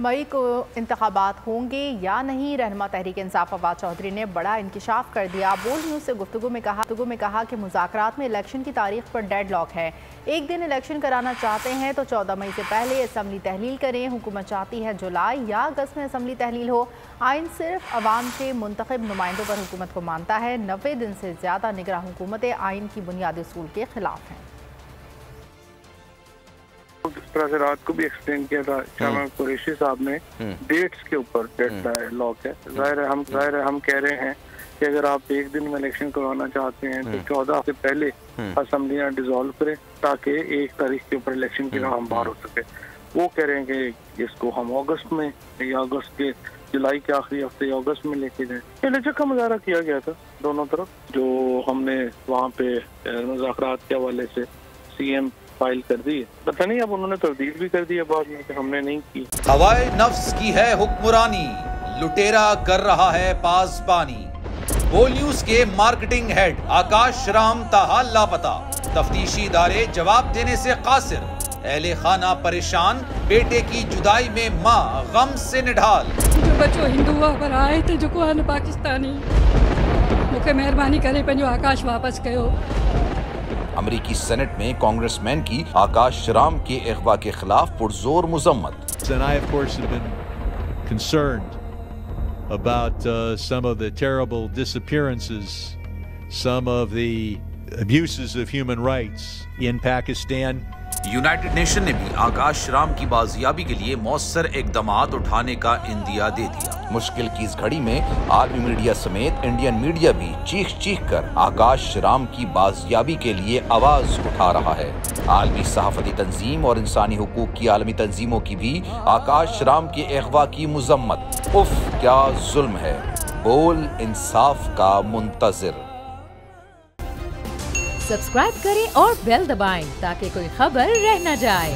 मई को इंतखाबात होंगे या नहीं, रहनुमा तहरीक इंसाफ फवाद चौधरी ने बड़ा इंकशाफ कर दिया। बोल न्यूज़ से गुफ्तगू में कहा कि मुज़ाकरात में इलेक्शन की तारीख पर डेडलॉक है। एक दिन इलेक्शन कराना चाहते हैं तो 14 मई से पहले असम्बली तहलील करें। हुकूमत चाहती है जुलाई या अगस्त में असम्बली तहलील हो। आइन सिर्फ अवाम के मुंतखब नुमाइंदों पर हुकूमत को मानता है। 90 दिन से ज़्यादा निगरां हुकूमतें आइन की बुनियादी उसूल के खिलाफ हैं। जिस तरह से रात को भी एक्सप्लेन किया था शाह कुरैशी साहब ने, डेट्स के ऊपर डेडलॉक है। जाहिर है हम कह रहे हैं कि अगर आप एक दिन में इलेक्शन करवाना चाहते हैं तो 14 से पहले असम्बलियां डिसॉल्व करें ताकि 1 तारीख के ऊपर इलेक्शन की हम बाहर हो सके। वो कह रहे हैं कि इसको हम अगस्त में या अगस्त के जुलाई के आखिरी हफ्ते या अगस्त में लेके जाए। इलेक्शन का मुजाहरा किया गया था दोनों तरफ, जो हमने वहाँ पे मुज़ाकरात के हवाले से CM फाइल कर दी है। पता नहीं अब उन्होंने तब्दील भी कर दी है बाद में कि हमने नहीं की। हवाए नफ्स की है हुक्मरानी, लुटेरा कर रहा है पासबानी। बोल न्यूज के मार्केटिंग हेड आकाश राम ताहा लापता, तफ्तीशी इदारे जवाब देने से कासिर। अहले खाना परेशान, बेटे की जुदाई में माँ गम से निढाल। जो बच्चो हिंदू पर आए थे जो को पाकिस्तानी, मुझे मेहरबानी करे पंहिंजो आकाश वापस कयो। अमरीकी सेनेट में कांग्रेसमैन की आकाश राम के अगवा के खिलाफ पुरजोर मुजम्मत। And I, of course, have been concerned about some of the terrible disappearances, some of the abuses of human rights in Pakistan. United nation ने भी आकाश राम की बाजियाबी के लिए मौसर इकदामात उठाने का इंदिया दे दिया। मुश्किल की इस घड़ी में आर्मी मीडिया समेत इंडियन मीडिया भी चीख कर आकाश राम की बाजियाबी के लिए आवाज उठा रहा है। आलमी सहाफती तंजीम और इंसानी हुकूक की आलमी तंजीमों की भी आकाश राम के अगवा की मुजम्मत। उफ क्या जुल्म है, बोल इंसाफ का मुंतजिर। सब्सक्राइब करें और बेल दबाएं ताकि कोई खबर रह न जाए।